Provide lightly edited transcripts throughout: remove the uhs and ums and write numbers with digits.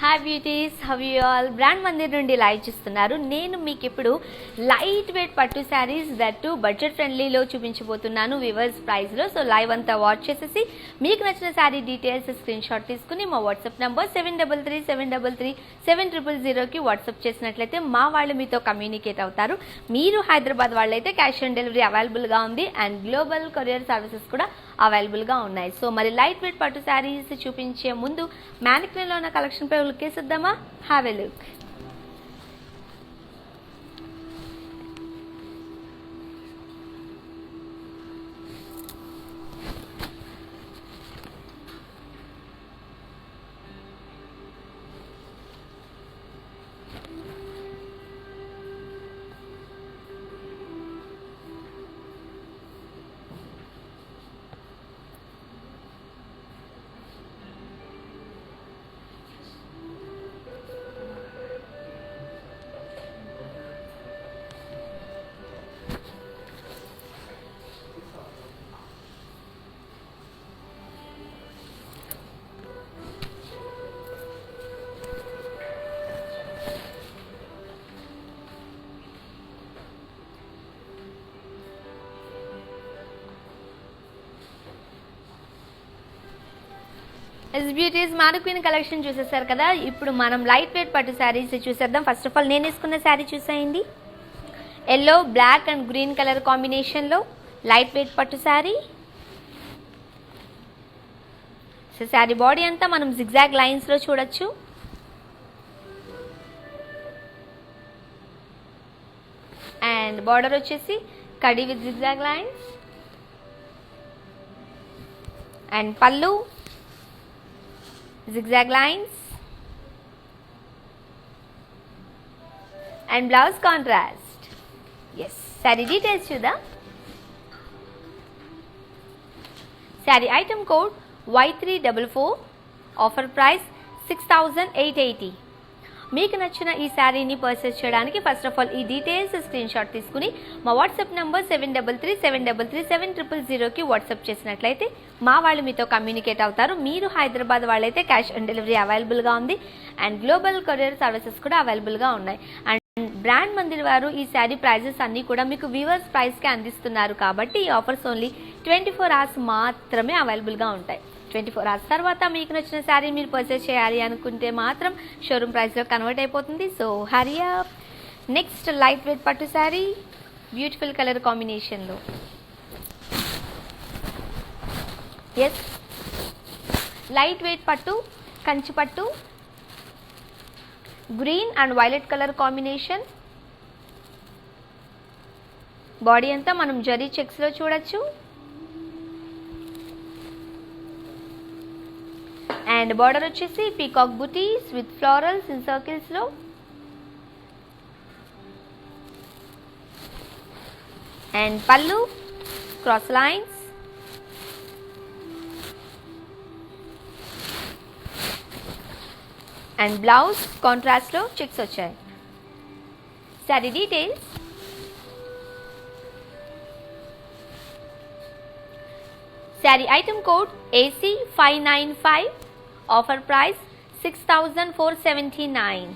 Hi beauties, how you all? Brand Mandir నుండి live చూస్తున్నారు. నేను మీకు ఇప్పుడు లైట్ వెయిట్ పట్టు శారీస్ దట్టు బడ్జెట్ ఫ్రెండ్లీలో చూపించబోతున్నాను వివర్స్ ప్రైస్లో. సో లైవ్ అంతా వాచ్ చేసేసి మీకు నచ్చిన శారీ డీటెయిల్స్ స్క్రీన్ షాట్ తీసుకుని మా వాట్సాప్ నెంబర్ 7337337000కి వాట్సాప్ చేసినట్లయితే మా వాళ్ళు మీతో కమ్యూనికేట్ అవుతారు. మీరు హైదరాబాద్ వాళ్ళైతే క్యాష్ ఆన్ డెలివరీ అవైలబుల్గా ఉంది అండ్ గ్లోబల్ కొరియర్ సర్వీసెస్ కూడా అవైలబుల్గా ఉన్నాయి. సో మరి లైట్ వెయిట్ పట్టు శారీస్ చూపించే ముందు మ్యానిక్విన్లో ఉన్న కలెక్షన్ పై ఉల్కేసిద్దామా? Have a look. Beauties mannequin collection చూసేసారు కదా. ఇప్పుడు మనం లైట్ వెయిట్ పట్టు శారీస్ చూసేద్దాం. ఫస్ట్ ఆఫ్ ఆల్ నేను వేసుకున్న శారీ చూసేయండి. Yellow, black and green colour కాంబినేషన్లో లైట్ వెయిట్ పట్టు శారీ. సో శారీ బాడీ అంతా మనం జిగ్జాగ్ లైన్స్లో చూడొచ్చు. అండ్ బార్డర్ వచ్చేసి కడి విత్ జిగ్జాగ్ లైన్స్. అండ్ పళ్ళు zigzag lines and blouse contrast. Yes, saree details chuda. Saree item code Y344, offer price 6880. మీకు నచ్చిన ఈ శారీని పర్చేస్ చేయడానికి ఫస్ట్ ఆఫ్ ఆల్ ఈ డీటెయిల్స్ స్క్రీన్ షాట్ తీసుకుని మా వాట్సాప్ నెంబర్ 7337337000కి వాట్సాప్ చేసినట్లయితే మా వాళ్ళు మీతో కమ్యూనికేట్ అవుతారు. మీరు హైదరాబాద్ వాళ్ళైతే క్యాష్ ఆన్ డెలివరీ అవైలబుల్గా ఉంది అండ్ గ్లోబల్ కొరియర్ సర్వీసెస్ కూడా అవైలబుల్గా ఉన్నాయి. అండ్ బ్రాండ్ మందిర్ వారు ఈ శారీ ప్రైజెస్ అన్నీ కూడా మీకు వ్యూవర్స్ ప్రైస్కి అందిస్తున్నారు కాబట్టి ఈ ఆఫర్స్ ఓన్లీ 24 hours మాత్రమే అవైలబుల్గా ఉంటాయి. 24 hours తర్వాత మీకు నచ్చిన శారీ మీరు పర్చేస్ చేయాలి అనుకుంటే మాత్రం షోరూమ్ ప్రైస్లో కన్వర్ట్ అయిపోతుంది. So hurry up. Next light weight పట్టు శారీ బ్యూటిఫుల్ కలర్ కాంబినేషన్లో. ఎస్, లైట్ వెయిట్ పట్టు, కంచి పట్టు, green and violet colour combination. Body అంతా మనం జరీ చెక్స్లో చూడొచ్చు. అండ్ బార్డర్ వచ్చేసి peacock buttis with florals in సర్కిల్స్లో. And పళ్ళు క్రాస్ లైన్స్. అండ్ బ్లౌజ్ కాంట్రాస్ట్లో చెక్స్ వచ్చాయి. Sari details. Sari item code AC595, offer price 6479.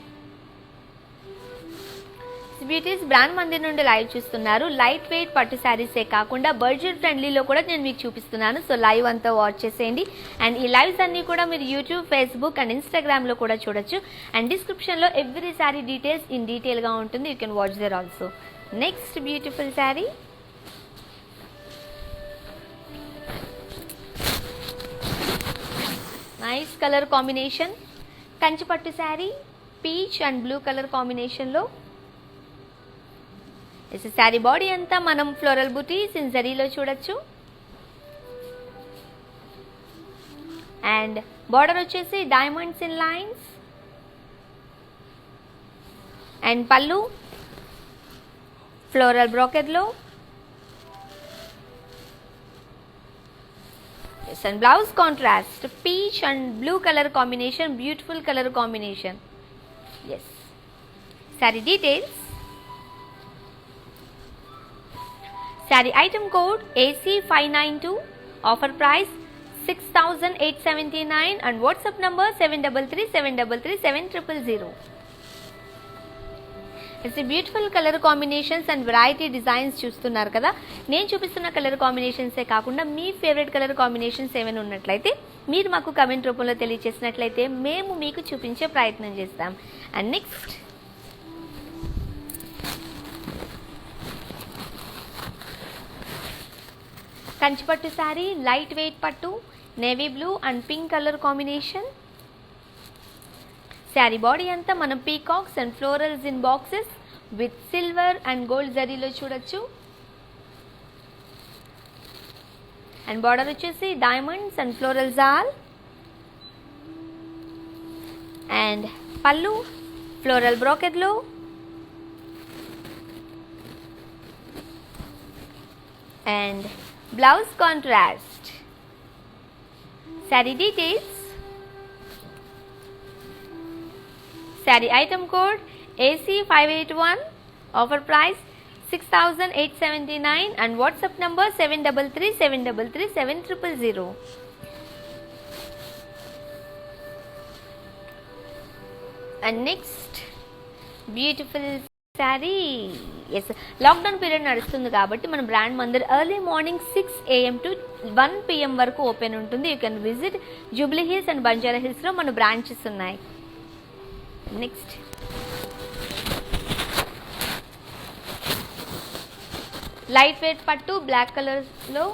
Beauties brand Mandir నుండి లైవ్ చూస్తున్నారు. లైట్ వెయిట్ పట్టు శారీసే కాకుండా బడ్జెట్ ఫ్రెండ్లీలో కూడా నేను మీకు చూపిస్తున్నాను. సో లైవ్ అంతా వాచ్ చేసేయండి. అండ్ ఈ లైవ్స్ అన్నీ కూడా మీరు యూట్యూబ్, ఫేస్బుక్ అండ్ ఇన్స్టాగ్రామ్లో కూడా చూడొచ్చు. అండ్ డిస్క్రిప్షన్లో ఎవ్రీ శారీ డీటెయిల్స్ ఇన్ డీటెయిల్గా ఉంటుంది. You can watch there also. Next beautiful saree. Nice colour combination, Kanchi పట్టు saree, peach and blue colour కాంబినేషన్లో. శారీ బాడీ అంతా మనం ఫ్లోరల్ బుటీస్ ఇన్ జరీలో చూడొచ్చు. అండ్ బార్డర్ వచ్చేసి diamonds in lines. And pallu floral బ్రోకెడ్లో. And blouse contrast peach and blue color combination, beautiful color combination. Yes, saree details. Saree item code AC592, offer price 6,879 and WhatsApp number 733 it's beautiful colour combinations and variety designs చూస్తున్నారు కదా. నేను చూపిస్తున్న colour కాంబినేషన్సే కాకుండా మీ favourite colour combinations ఏమైనా ఉన్నట్లయితే మీరు మాకు comment రూపంలో తెలియజేసినట్లయితే మేము మీకు చూపించే ప్రయత్నం చేస్తాం. అండ్ నెక్స్ట్ కంచిపట్టు saree, light weight pattu, navy blue and pink colour combination. Sari body అంతా మనం peacocks and florals in boxes with silver and gold జరీలో చూడొచ్చు. అండ్ బార్డర్ వచ్చేసి డైమండ్స్ అండ్ ఫ్లోరల్ జాల్. అండ్ పళ్ళు ఫ్లోరల్ బ్రోకెట్లో. And blouse contrast. Sari details. Saree item code AC581, offer price 6,879 and WhatsApp number 733 And next beautiful saree. Yes, lockdown period నడుస్తుంది కాబట్టి మన brand Mandir early morning 6 AM to 1 PM వరకు open ఉంటుంది. You can visit Jubilee Hills and Banjara హిల్స్లో మన branches ఉన్నాయి. Next light weight పట్టు black కలర్లో.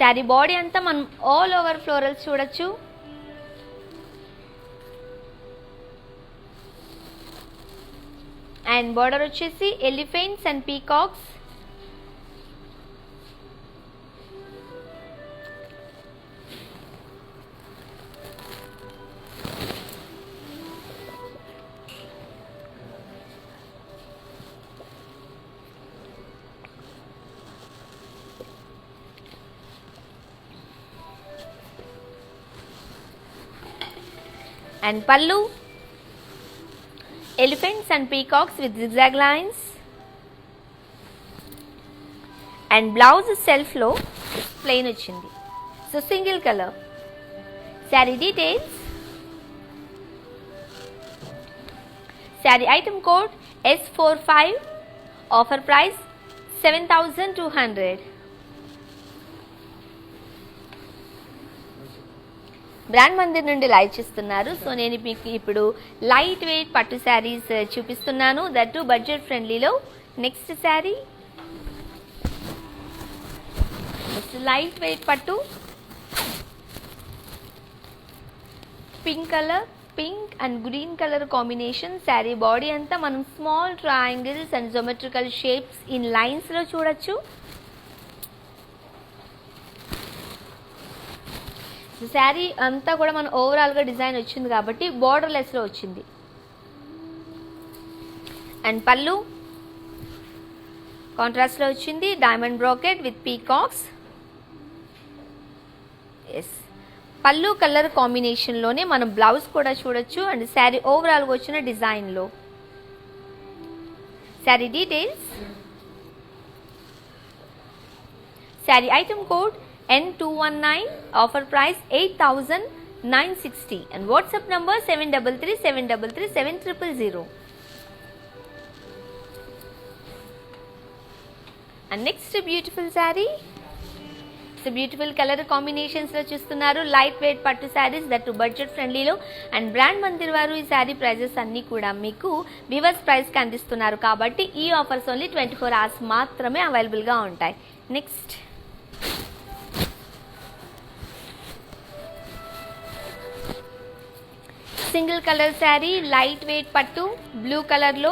శారీ బాడీ అంతా మనం ఆల్ ఓవర్ ఫ్లోరల్స్ చూడొచ్చు. అండ్ బార్డర్ వచ్చేసి elephants and peacocks. And pallu elephants and peacocks with zigzag lines. And blouse self lo plain ochindi, so single color. Saree details. Saree item code S45, offer price 7,200. Brand Mandir నుండి live చేస్తున్నారు. So నేను మీకు ఇప్పుడు light weight పట్టు శారీస్ చూపిస్తున్నాను, that too budget ఫ్రెండ్లీలో. Next saree light weight pattu, pink colour, pink and green colour combination. Sari body అంతా మనం small triangles and geometrical shapes in లైన్స్లో చూడొచ్చు. శారీ అంతా కూడా మన ఓవరాల్గా డిజైన్ వచ్చింది కాబట్టి బార్డర్ లెస్లో వచ్చింది. అండ్ పళ్ళు కాంట్రాస్ట్లో వచ్చింది, diamond brocade with peacocks. Yes, పళ్ళు కలర్ కాంబినేషన్లోనే మనం బ్లౌజ్ కూడా చూడొచ్చు. అండ్ శారీ ఓవరాల్గా వచ్చిన డిజైన్లో. Sari details. Sari item code N219, offer price 8,960 and WhatsApp number 733 And next beautiful saree. It's a beautiful color combinations lo చూస్తున్నారు. లైట్ వెయిట్ పట్టు శారీస్ దట్ టు బడ్జెట్ ఫ్రెండ్లీలో. అండ్ బ్రాండ్ మందిర్ వారు ఈ శారీ ప్రైజెస్ అన్నీ కూడా మీకు వివర్స్ ప్రైస్కి అందిస్తున్నారు కాబట్టి ఈ ఆఫర్స్ ఓన్లీ 24 hours మాత్రమే అవైలబుల్గా ఉంటాయి. Next single colour saree, light weight pattu blue కలర్లో.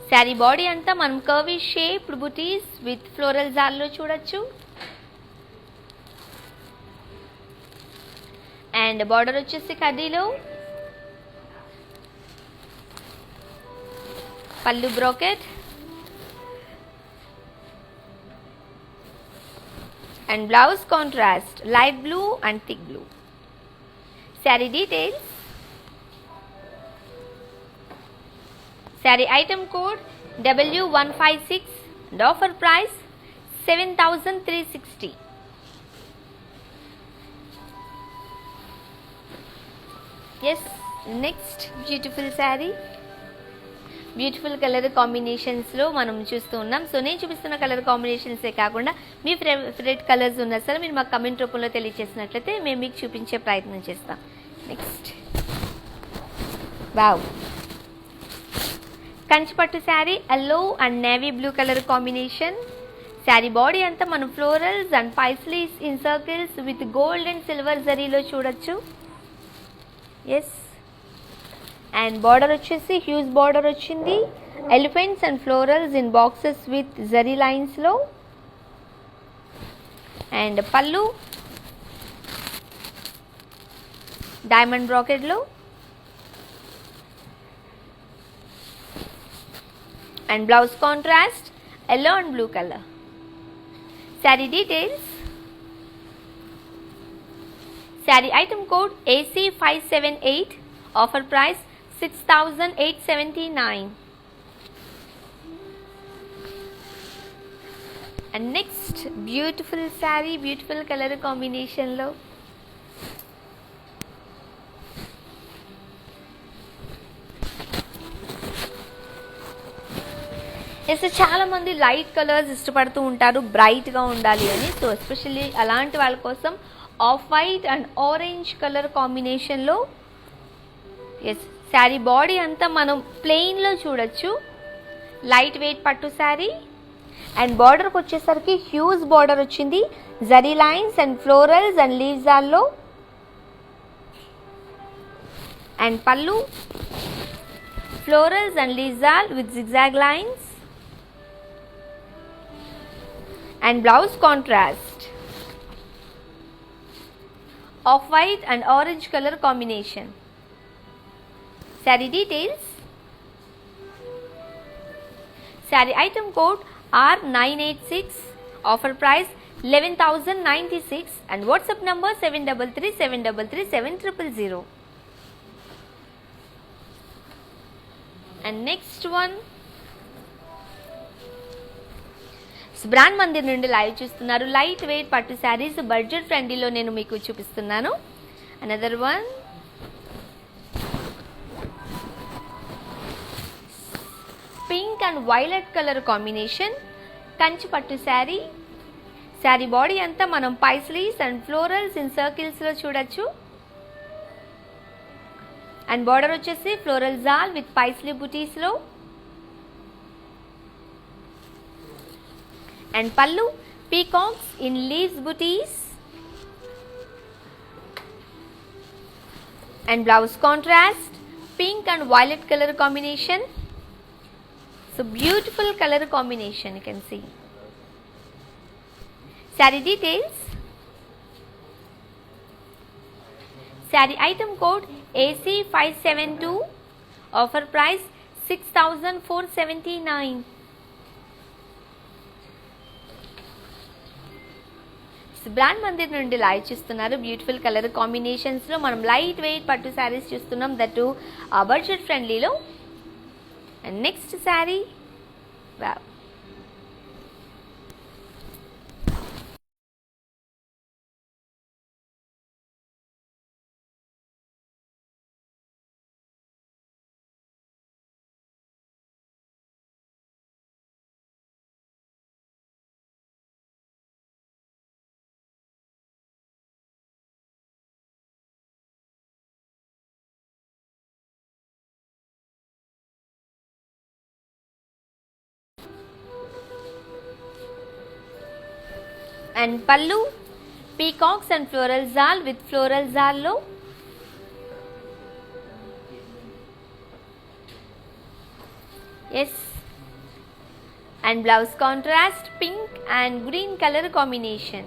శారీ బాడీ అంతా మనం curvy shaped butis with floral జాల్లో చూడొచ్చు. అండ్ బార్డర్ వచ్చేసి కడ్డీలో. Pallu brocade and blouse contrast light blue and thick blue. Saree details. Saree item code W156 and offer price 7,360. Yes, next beautiful sari. Beautiful colour కాంబినేషన్స్లో మనం చూస్తూ ఉన్నాం. సో నేను చూపిస్తున్న కలర్ కాంబినేషన్సే కాకుండా మీ ఫేవరెట్ కలర్స్ ఉన్నా సరే మీరు మాకు కమెంట్ రూపంలో తెలియజేసినట్లయితే మేము మీకు చూపించే ప్రయత్నం చేస్తాం. నెక్స్ట్, వావ్, కంచిపట్టు saree, yellow and navy blue colour combination. Sari body అంతా మనం florals and paisleys in circles with gold and silver జరీలో చూడొచ్చు. ఎస్, అండ్ బార్డర్ వచ్చేసి హ్యూజ్ బార్డర్ వచ్చింది. Elephants and florals in boxes with zari లైన్స్లో. అండ్ పళ్ళు డైమండ్ బ్రాకెట్లో. And blouse contrast yellow and blue colour. Saree details. Sari item code AC578. Offer price 6,879. And next beautiful sari, beautiful colour కాంబినేషన్లో. Yes, చాలామంది light colours ఇష్టపడుతూ ఉంటారు, బ్రైట్గా ఉండాలి అని. సో ఎస్పెషల్లీ అలాంటి వాళ్ళ కోసం off white and orange colour కాంబినేషన్లో. ఎస్, శారీ బాడీ అంతా మనం ప్లెయిన్లో చూడొచ్చు. లైట్ వెయిట్ పట్టు శారీ. అండ్ బార్డర్కి వచ్చేసరికి హ్యూజ్ బార్డర్ వచ్చింది. Zari lines and florals and leaves ఆల్లో. And pallu florals and leaves all with zigzag lines. And blouse contrast of white and orange color combination. Saree details. Saree item code R986. Offer price 11,096 and WhatsApp number 733-733-7000. And next one, brand Mandir నుండి live చూస్తున్నారు. Light weight పట్టు saris budget ఫ్రెండ్లీలో నేను మీకు చూపిస్తున్నాను. Another one, pink and violet colour combination Kanchi పట్టు saree. Saree body అంతా మనం paisleys and florals in సర్కిల్స్లో చూడొచ్చు. అండ్ బార్డర్ వచ్చేసి ఫ్లోరల్ జాల్ విత్ పైస్లీ బుటీస్లో. And pallu peacocks in leaves booties. And blouse contrast pink and violet color combination. So beautiful color combination you can see. Saree details. Saree item code AC572. Offer price 6,479. Brand Mandir నుండి live చూస్తున్నారు. Beautiful colour కాంబినేషన్స్లో మనం light weight పట్టు శారీస్ చూస్తున్నాం, that too budget ఫ్రెండ్లీలో. And next saree, wow, and pallu peacocks and floral zal with floral zallo. Yes, and blouse contrast pink and green color combination.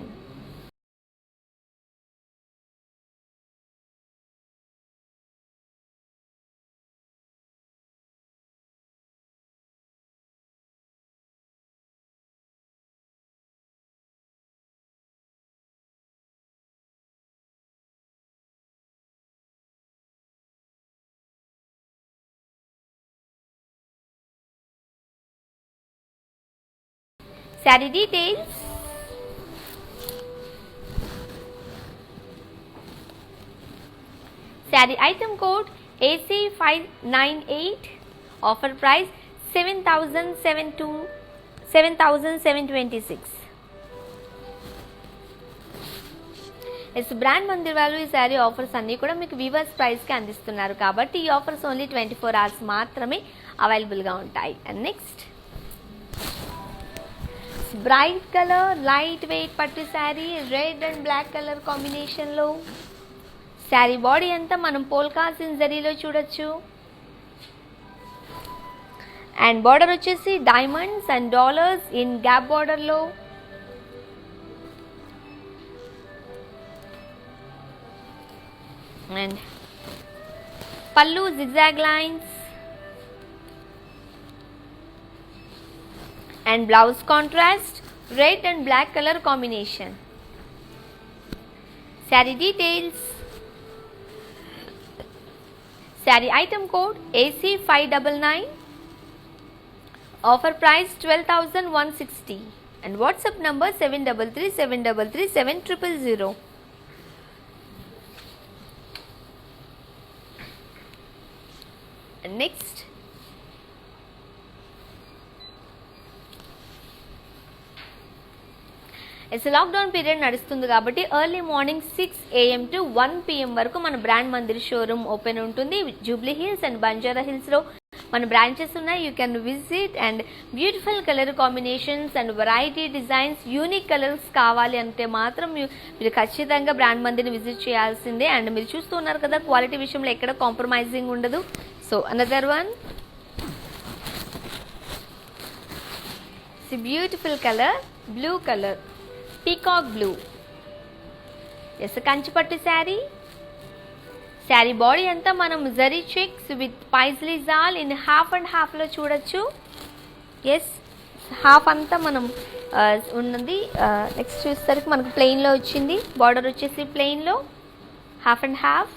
Saree details. Sari item code AC598, offer price 7,726. Yes brand Mandir వాళ్ళు ఈ sari offers అన్నీ కూడా మీకు weavers ప్రైస్కి అందిస్తున్నారు కాబట్టి ఈ offers only 24 hours మాత్రమే అవైలబుల్గా ఉంటాయి. And next bright colour light weight పట్టు saree red and black colour కాంబినేషన్లో. శారీ బాడీ అంతా మనం పోల్కాస్ ఇన్ జరీలో చూడొచ్చు. అండ్ బార్డర్ వచ్చేసి diamonds and dollars in gap బార్డర్లో. And pallu zigzag lines and blouse contrast red and black color combination. Saree details. Saree item code AC599, offer price 12,160 and WhatsApp number 733733700. And next lockdown period నడుస్తుంది కాబట్టి early morning 6 AM to 1 PM వరకు మన brand Mandir showroom open ఉంటుంది. Jubilee Hills and Banjara హిల్స్లో మన branches ఉన్నాయి. You can visit. And beautiful colour combinations and variety designs unique colours కావాలి అంటే మాత్రం మీరు ఖచ్చితంగా బ్రాండ్ మందిర్ని విజిట్ చేయాల్సిందే. అండ్ మీరు చూస్తున్నారు కదా క్వాలిటీ విషయంలో ఎక్కడ కాంప్రమైజింగ్ ఉండదు. So another one beautiful colour blue colour peacock blue. Yes కంచిపట్టు శారీ. శారీ బాడీ అంతా మనం జరీ చెక్స్ విత్ పైజ్లీ జాల్ ఇన్ హాఫ్ అండ్ హాఫ్లో చూడొచ్చు. ఎస్ హాఫ్ అంతా మనం ఉన్నది. నెక్స్ట్ చూసేసరికి మనకు ప్లెయిన్లో వచ్చింది. బార్డర్ వచ్చేసి ప్లెయిన్లో half and half.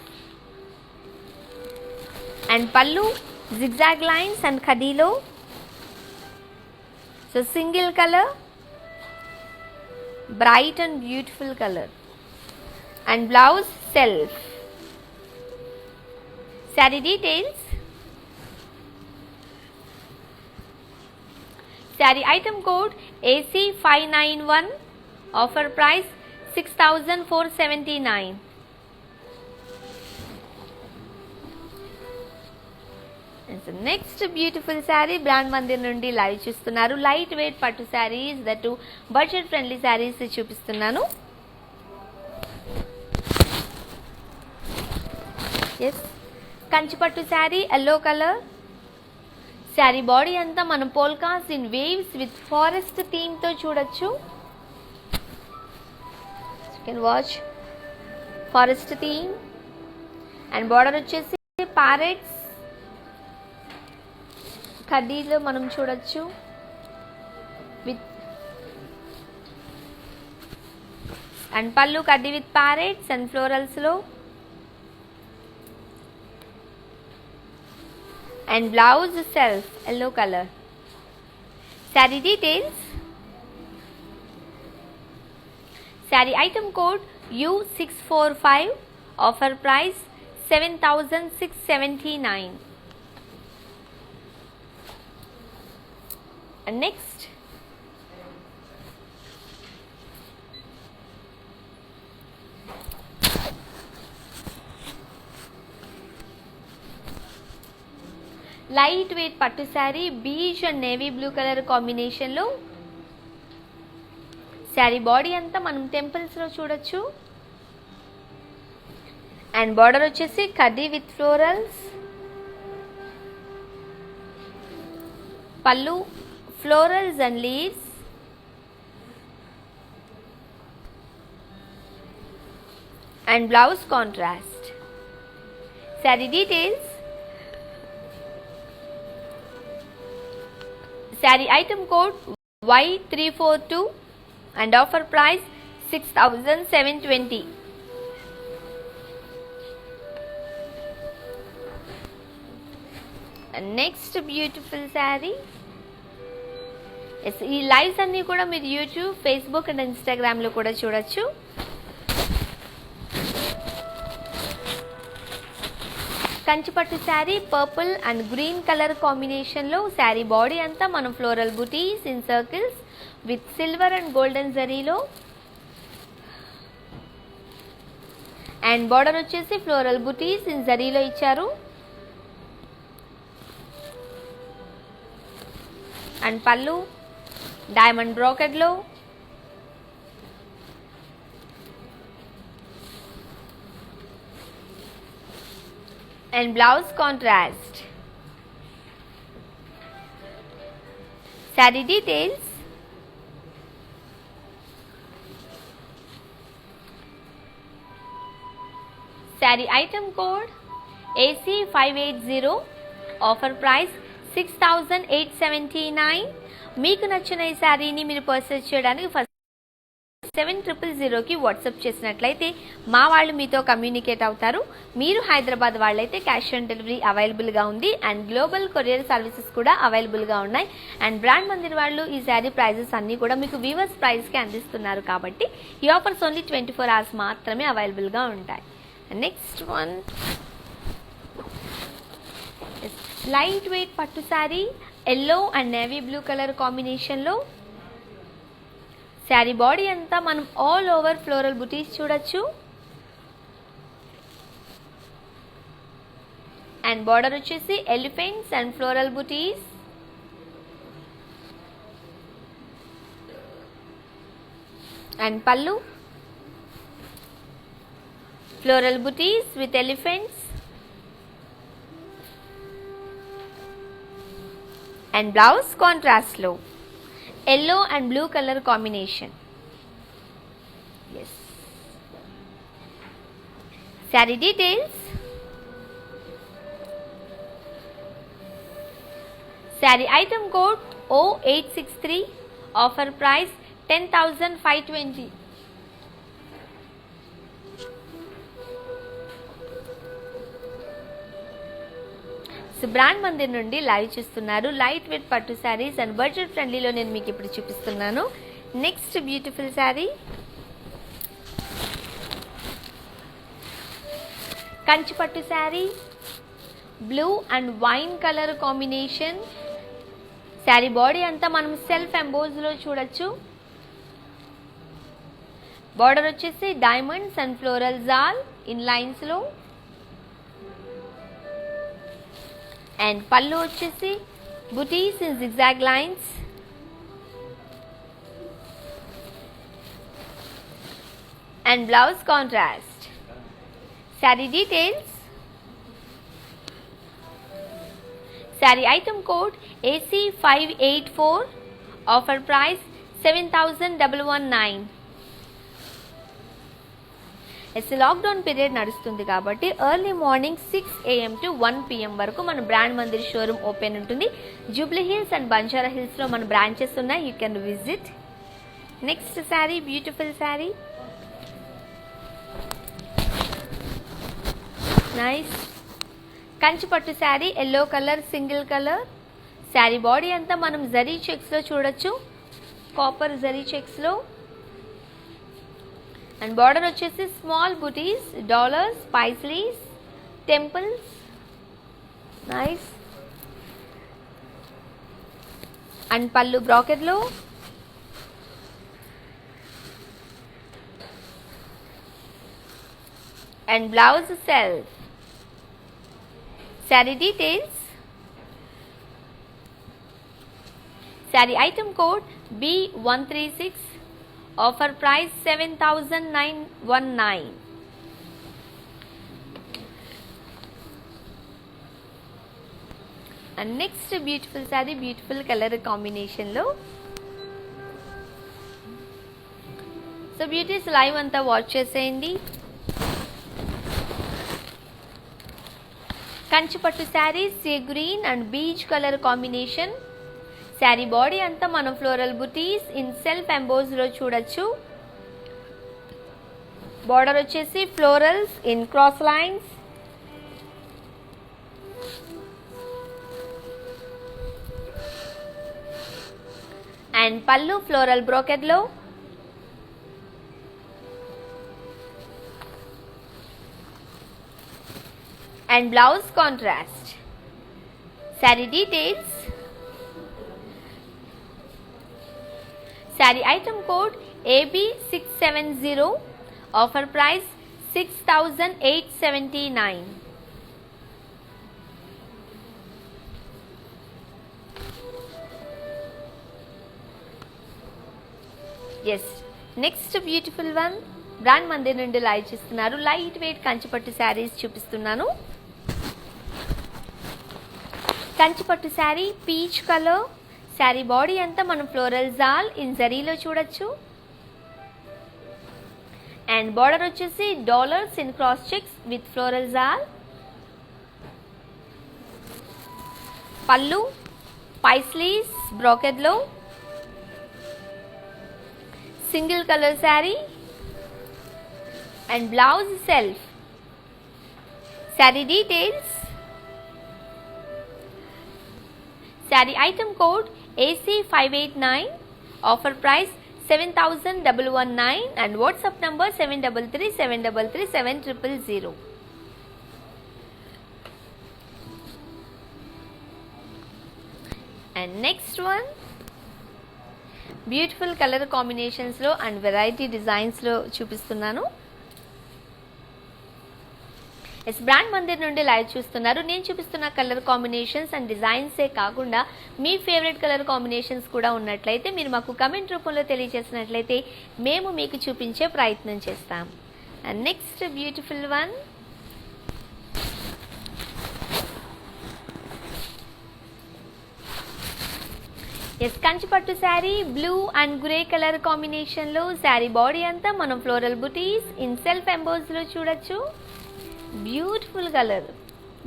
And pallu zigzag lines and ఖడీలో. So single colour bright and beautiful color and blouse self. Saree details. Saree item code AC591, offer price 6,479. Next beautiful saree brand Mandir నుండి లైవ్ చూస్తున్నారు. Light weight పట్టు saris that budget friendly sarees చూపిస్తున్నాను. Yes కంచిపట్టు saree yellow colour. Sari body అంతా మనం polkas in waves with forest థీమ్తో చూడొచ్చు. You can watch forest theme. And border వచ్చేసి ప్యారెట్స్ కడ్డీలో మనం చూడొచ్చు విత్ అండ్ పళ్ళు కడ్డీ విత్ ప్యారెట్స్ అండ్ ఫ్లోరల్స్లో. And blouse self yellow colour. Saree details. Sari item code U645, offer price 7,679. And next light weight పట్టు sari beach and navy blue colour కాంబినేషన్లో. Sari body అంతా మనం టెంపుల్స్లో చూడొచ్చు. అండ్ బార్డర్ వచ్చేసి కడ్డీ విత్ ఫ్లోరల్స్. పళ్ళు florals and leaves. And blouse contrast. Saree details. Saree item code Y342 and offer price 6,720. And next beautiful saree. ఈ lives అన్నీ కూడా మీరు యూట్యూబ్ ఫేస్బుక్ అండ్ ఇన్స్టాగ్రామ్లో కూడా చూడొచ్చు. కంచిపట్టు saree purple and green colour కాంబినేషన్లో శారీ బాడీ అంతా మనం floral buttis in circles with silver and golden జరీలో అండ్ బార్డర్ వచ్చేసి ఫ్లోరల్ బుటీస్ ఇన్ జరీలో ఇచ్చారు. అండ్ పళ్ళు డైమండ్ బ్రోకెడ్లో and blouse contrast. Saree details. Saree item code AC580. Offer price 6,879. మీకు నచ్చిన ఈ శారీని మీరు పర్చేస్ చేయడానికి ఫస్ట్ 7000కి వాట్సాప్ చేసినట్లయితే మా వాళ్ళు మీతో కమ్యూనికేట్ అవుతారు. మీరు హైదరాబాద్ వాళ్ళైతే క్యాష్ ఆన్ డెలివరీ అవైలబుల్గా ఉంది అండ్ గ్లోబల్ కొరియర్ సర్వీసెస్ కూడా అవైలబుల్గా ఉన్నాయి. అండ్ బ్రాండ్ మందిర్ వాళ్ళు ఈ శారీ ప్రైజెస్ అన్నీ కూడా మీకు వీవర్స్ ప్రైస్కి అందిస్తున్నారు కాబట్టి ఈ ఆఫర్స్ ఓన్లీ 24 hours మాత్రమే అవైలబుల్గా ఉంటాయి. నెక్స్ట్ వన్ లైట్ వెయిట్ పట్టు sari yellow and navy blue colour కాంబినేషన్లో శారీ బాడీ అంతా మనం ఆల్ ఓవర్ ఫ్లోరల్ బుటీస్ చూడొచ్చు. అండ్ బార్డర్ వచ్చేసి ఎలిఫెంట్స్ అండ్ ఫ్లోరల్ బుటీస్. And pallu floral butis with elephants. And blouse contrast లో yellow and blue color combination. Yes. Saree details. Saree item code O863. Offer price 10,520. So brand Mandir నుండి live చూస్తున్నారు. Light weight పట్టు saris and budget ఫ్రెండ్లీలో నేను మీకు ఇప్పుడు చూపిస్తున్నాను. Next beautiful saree Kanchi పట్టు sari blue and wine colour combination. Sari body అంతా మనం సెల్ఫ్ ఎంబోజ్లో చూడొచ్చు. బార్డర్ వచ్చేసి డైమండ్స్ అండ్ ఫ్లోరల్ జాల్ ఇన్ లైన్స్లో. అండ్ పళ్ళు వచ్చేసి butis in zigzag lines. And blouse contrast. Sari details. Sari item code AC584. Offer price 7,119. Lockdown period నడుస్తుంది కాబట్టి early morning 6 AM to 1 PM వరకు మన బ్రాండ్ మందిర్ షోరూమ్ ఓపెన్ ఉంటుంది. జూబ్లీ హిల్స్ అండ్ బంజారా హిల్స్లో మన బ్రాంచెస్ ఉన్నాయి. You can visit. Next saree beautiful saree nice Kanchi పట్టు sari yellow colour single colour. Sari body అంతా మనం జరీ చెక్స్లో చూడొచ్చు. కాపర్ జరీ చెక్స్లో. అండ్ బార్డర్ వచ్చేసి small butis dollars paisleys temples. Nice. And pallu బ్రాకెట్లో. And blouse self. Saree details. Sari item code B136. Offer price 7,919. And next beautiful saree, beautiful color combination lo. So beauties live anta watch cheseyandi. Kanchi pattu sarees sea green and beige color combination. Sari body అంతా మనం floral buttis in self emboss లో చూడొచ్చు. Border వచ్చేసి florals in cross lines. And pallu floral brocade లో. and blouse contrast. Saree details. Saree item code AB670. Offer price 6,879. Yes, next beautiful one. Brand Mandir నుండి live చేస్తున్నారు. Light weight కంచిపట్టు శారీస్ చూపిస్తున్నాను. కంచిపట్టు saree peach colour. Sari body అంతా మనం ఫ్లోరల్ జాల్ ఇన్ జరీలో చూడొచ్చు. అండ్ బార్డర్ వచ్చేసి dollars in cross checks with floral jaal. Pallu paisleys బ్రోకెడ్లో. Single colour saree and blouse self. Saree details. Saree item code AC589. Offer price 7,119 and WhatsApp number 733-733-7000. And next one, beautiful colour కాంబినేషన్స్లో and variety డిజైన్స్లో చూపిస్తున్నాను. Yes, brand Mandir నుండి live చూస్తున్నారు. నేను చూపిస్తున్న colour combinations and డిజైన్సే కాకుండా మీ favourite colour combinations కూడా ఉన్నట్లయితే మీరు మాకు కమెంట్ రూపంలో తెలియజేసినట్లయితే మేము మీకు చూపించే ప్రయత్నం చేస్తాం. And next beautiful one, yes, కంచిపట్టు sari blue and grey colour కాంబినేషన్లో. శారీ బాడీ అంతా మనం ఫ్లోరల్ బుటీస్ ఇన్ సెల్ఫ్ ఎంబోస్లో చూడొచ్చు. Beautiful colour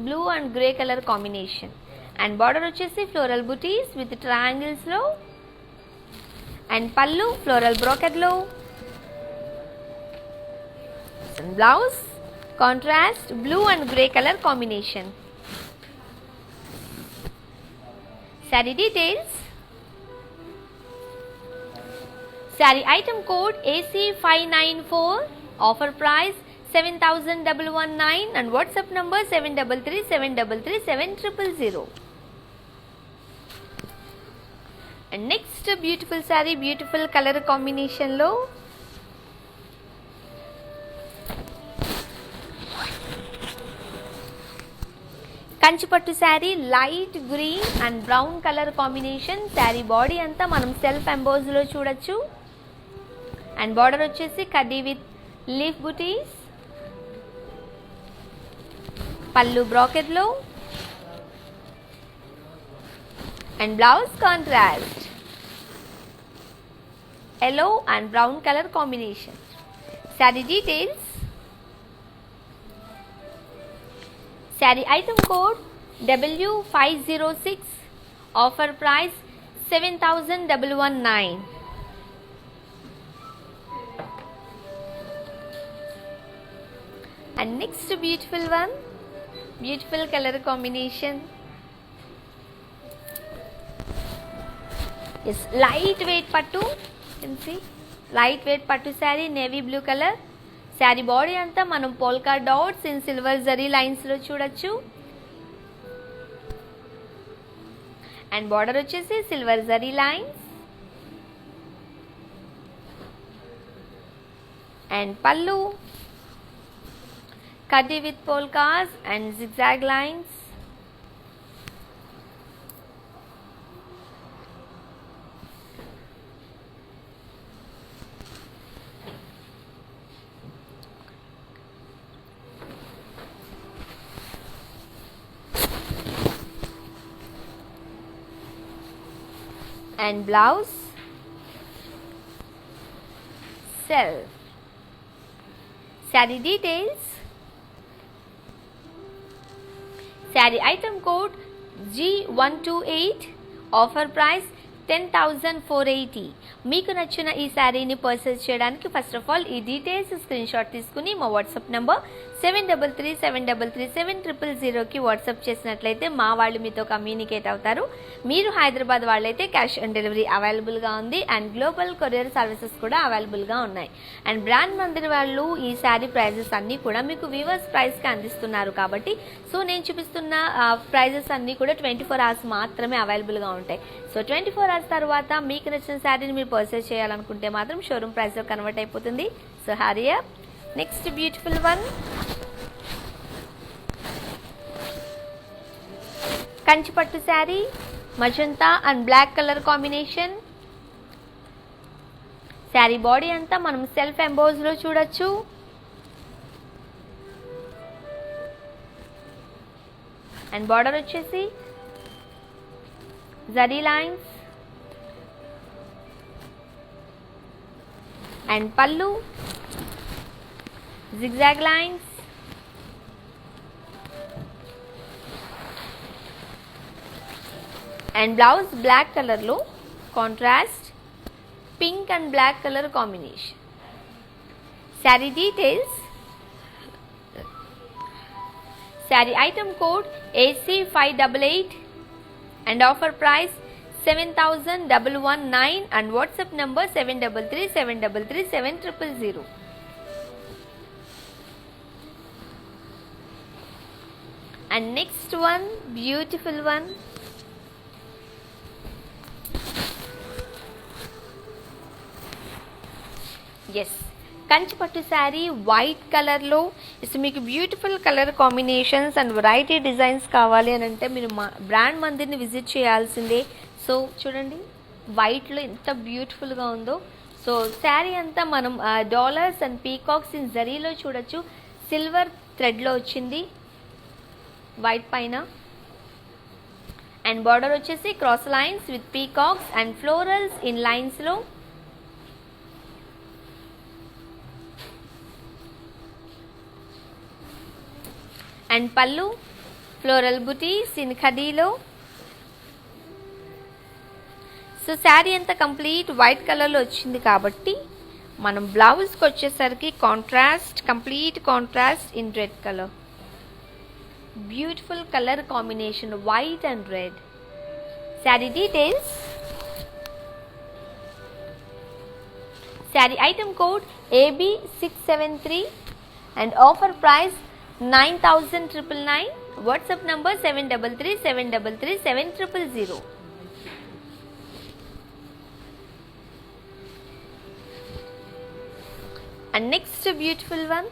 blue and grey colour combination. And border వచ్చేసి ఫ్లోరల్ బుటీస్ విత్ ట్రయాంగిల్స్లో. అండ్ పళ్ళు ఫ్లోరల్ బ్రోకెడ్లో. Blouse contrast blue and grey colour combination. Sari details. Saree item code AC594. Offer price 7,119 and WhatsApp number 733-733-7000. And next beautiful saree, beautiful color combination lo. Kanchipattu saree light green and brown colour combination. Sari body అంతా మనం self ఎంబోజ్లో చూడొచ్చు. And border వచ్చేసి కడ్డీ with leaf బుటీస్. పళ్ళు బ్రాకెట్లో. And blouse contrast yellow and brown colour combination. Sari details. Saree item code W506. Offer price 7,119. And next beautiful one, beautiful color combination. Yes, light weight pattu. You can see light weight pattu saree, navy blue color. Saree body అంతా మనం polka dots in silver zari లైన్స్లో చూడొచ్చు. And border వచ్చేసి silver zari lines. And pallu కడ్డీ with polkas and zigzag lines. And blouse self. Saree details. Saree item code G128. Offer price 10,480. మీకు నచ్చిన ఈ శారీని పర్చేస్ చేయడానికి ఫస్ట్ ఆఫ్ ఆల్ ఈ డీటెయిల్స్ స్క్రీన్ షాట్ తీసుకుని మా వాట్సాప్ నంబర్ 7337337000కి వాట్సాప్ చేసినట్లయితే మా వాళ్ళు మీతో కమ్యూనికేట్ అవుతారు. మీరు హైదరాబాద్ వాళ్ళైతే క్యాష్ ఆన్ డెలివరీ అవైలబుల్గా ఉంది అండ్ గ్లోబల్ కొరియర్ సర్వీసెస్ కూడా అవైలబుల్గా ఉన్నాయి. అండ్ బ్రాండ్ మందిర్ వాళ్ళు ఈ శారీ ప్రైజెస్ అన్నీ కూడా మీకు వీవర్స్ ప్రైస్కి అందిస్తున్నారు కాబట్టి సో నేను చూపిస్తున్న ప్రైజెస్ అన్నీ కూడా 24 hours మాత్రమే అవైలబుల్గా ఉంటాయి. సో 24 hours తర్వాత మీకు నచ్చిన శారీని మీరు పర్చేస్ చేయాలనుకుంటే మాత్రం షోరూమ్ ప్రైస్లో కన్వర్ట్ అయిపోతుంది. So hurry up. Next beautiful one కంచిపట్టు sari, magenta and black colour combination. Sari body అంతా మనం సెల్ఫ్ ఎంబోజ్లో చూడొచ్చు. అండ్ బార్డర్ వచ్చేసి జరీ లైన్స్ అండ్ పళ్ళు zigzag lines and blouse black color lo contrast pink and black color combination. Saree details, saree item code AC588 and offer price 7,119 and WhatsApp number 7337337000. And next one, beautiful one, yes, కంచిపట్టు saree white కలర్లో. It's మీకు beautiful colour combinations and variety designs కావాలి అని అంటే మీరు brand మందిర్ని visit చేయాల్సిందే. So చూడండి వైట్లో ఎంత బ్యూటిఫుల్గా ఉందో. సో శారీ అంతా మనం డాలర్స్ అండ్ పీకాక్స్ ఇన్ జరీలో చూడొచ్చు. సిల్వర్ థ్రెడ్లో వచ్చింది వైట్ పైన అండ్ బార్డర్ వచ్చేసి cross lines with peacocks and florals in లైన్స్లో. And pallu floral buttis in ఖడీలో. సో శారీ అంతా కంప్లీట్ వైట్ కలర్లో వచ్చింది కాబట్టి మనం బ్లౌజ్కి వచ్చేసరికి contrast, complete contrast in red colour. Beautiful colour combination white and red. Saree details, sari item code AB673 and offer price 9,999. WhatsApp number 7337337000. And next beautiful one,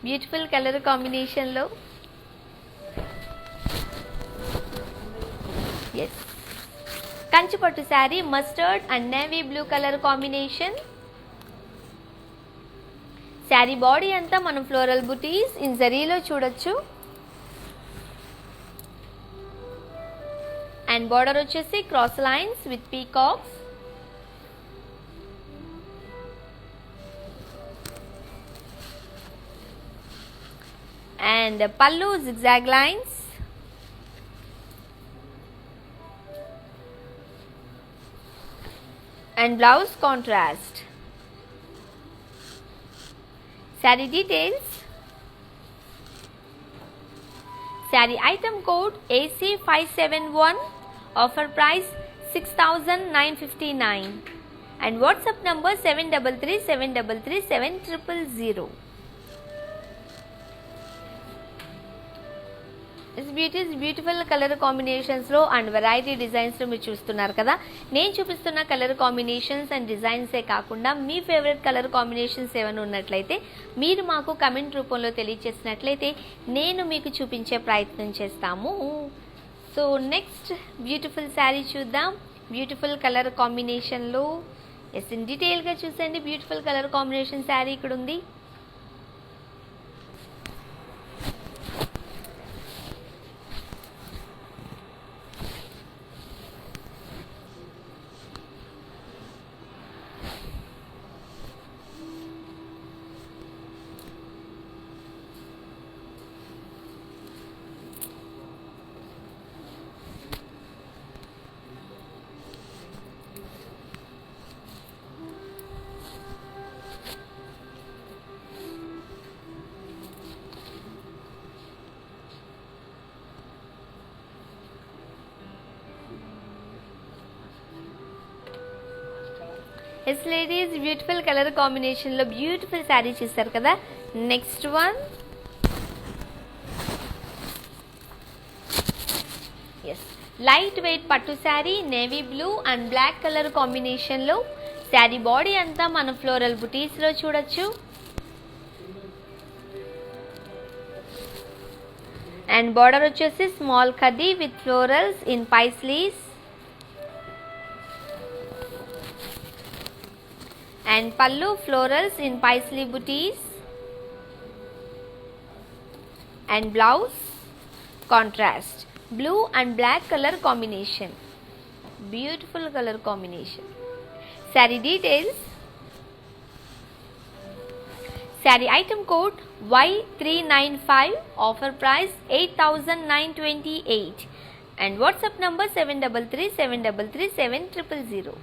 beautiful colour కాంబినేషన్లో yes కంచిపట్టు saree mustard and navy blue colour combination. Sari body అంతా మనం floral buttis in జరీలో చూడొచ్చు and border వచ్చేసి cross lines with peacocks and pallu zigzag lines and blouse contrast. Saree details, saree item code AC571, offer price 6,959 and WhatsApp number 7337337000. Beautiful colour కాంబినేషన్స్లో and variety డిజైన్స్లో మీరు చూస్తున్నారు కదా. నేను చూపిస్తున్న కలర్ కాంబినేషన్స్ అండ్ డిజైన్సే కాకుండా మీ favourite colour combinations ఏమైనా ఉన్నట్లయితే మీరు మాకు కమెంట్ రూపంలో తెలియచేసినట్లయితే నేను మీకు చూపించే ప్రయత్నం చేస్తాము. సో నెక్స్ట్ బ్యూటిఫుల్ శారీ చూద్దాం. బ్యూటిఫుల్ కలర్ కాంబినేషన్లో ఎస్ ఇన్ డీటెయిల్గా చూసండి. బ్యూటిఫుల్ కలర్ కాంబినేషన్ శారీ ఇక్కడ ఉంది. ఎస్ లేడీస్, బ్యూటిఫుల్ కలర్ కాంబినేషన్లో బ్యూటిఫుల్ శారీ చూస్తారు కదా. Next one, yes light weight పట్టు saree, navy blue and black colour కాంబినేషన్లో. శారీ బాడీ అంతా మనం ఫ్లోరల్ బుటీస్లో చూడొచ్చు. అండ్ బార్డర్ వచ్చేసి స్మాల్ ఖదీ with florals in paisleys. And pallu florals in paisley booties. And blouse contrast blue and black color combination, beautiful color combination. Saree details, saree item code Y395, offer price 8,928 and WhatsApp number 733 733 7000.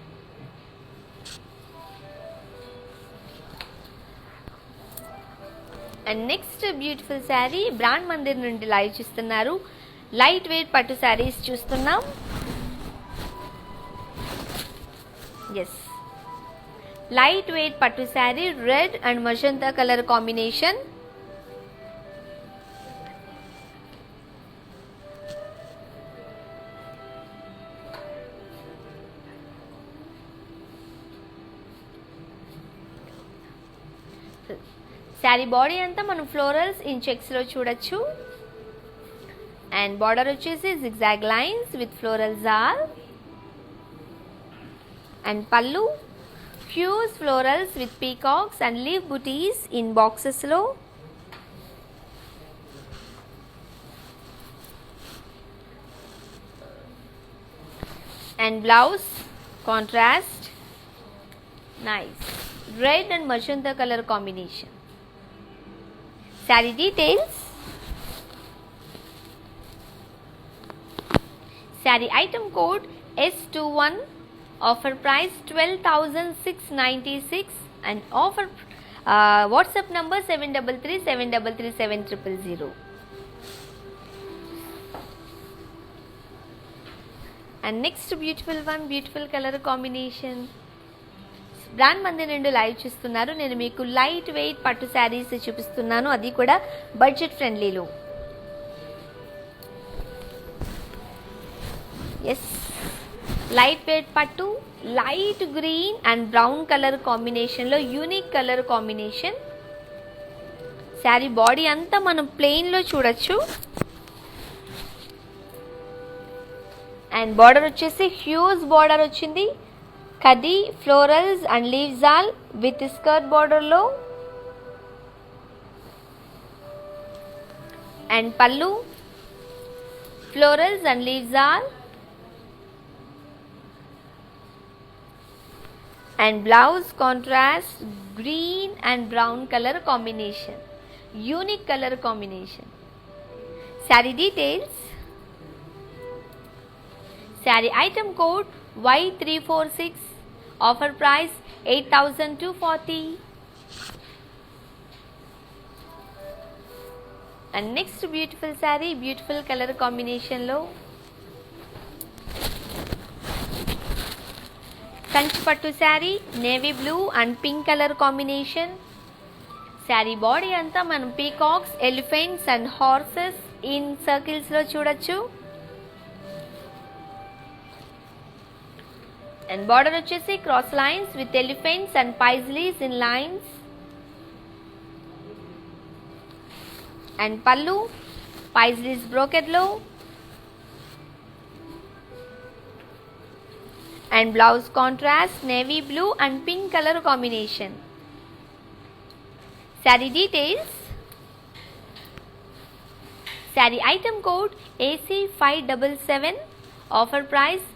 And next beautiful saree brand Mandir నుండి live చూస్తున్నారు. Light weight పట్టు శారీస్ చూస్తున్నాం. Yes light weight పట్టు saree, red and magenta colour combination. Sari body అంతా మనం florals in చెక్స్లో చూడొచ్చు. And border వచ్చేసి జిగ్జాగ్ లైన్స్ విత్ ఫ్లోరల్ జాల్. And pallu fuse florals with peacocks and leaf butis in బాక్సెస్లో. And blouse contrast, nice red and magenta colour combination. Saree details, saree item code S21, offer price 12,696 and offer WhatsApp number 733 733 7000. And next beautiful one, beautiful color combination. Brand మంది నుండి live చూస్తున్నారు. నేను మీకు light weight పట్టు శారీస్ చూపిస్తున్నాను, అది కూడా budget ఫ్రెండ్లీలో. ఎస్ లైట్ వెయిట్ పట్టు, light green and brown colour కాంబినేషన్లో unique colour combination. Sari body అంతా మనం ప్లెయిన్లో చూడొచ్చు. అండ్ బార్డర్ వచ్చేసి హ్యూజ్ బార్డర్ వచ్చింది. ఖదీ florals and leaves all with skirt బార్డర్లో. And pallu florals and leaves all. And blouse contrast green and brown colour combination, unique colour combination. Sari details, sari item code Y346, offer price 8,240. And next beautiful saree, beautiful color combination lo Kanchi పట్టు saree, navy blue and pink color combination. Saree body అంతా మనం peacocks, elephants and horses in circles లో చూడొచ్చు. And border వచ్చేసి cross lines with elephants and paisleys in lines. And pallu paisleys brocade lo. And blouse contrast navy blue and pink color combination. Saree details, saree item code AC577, offer price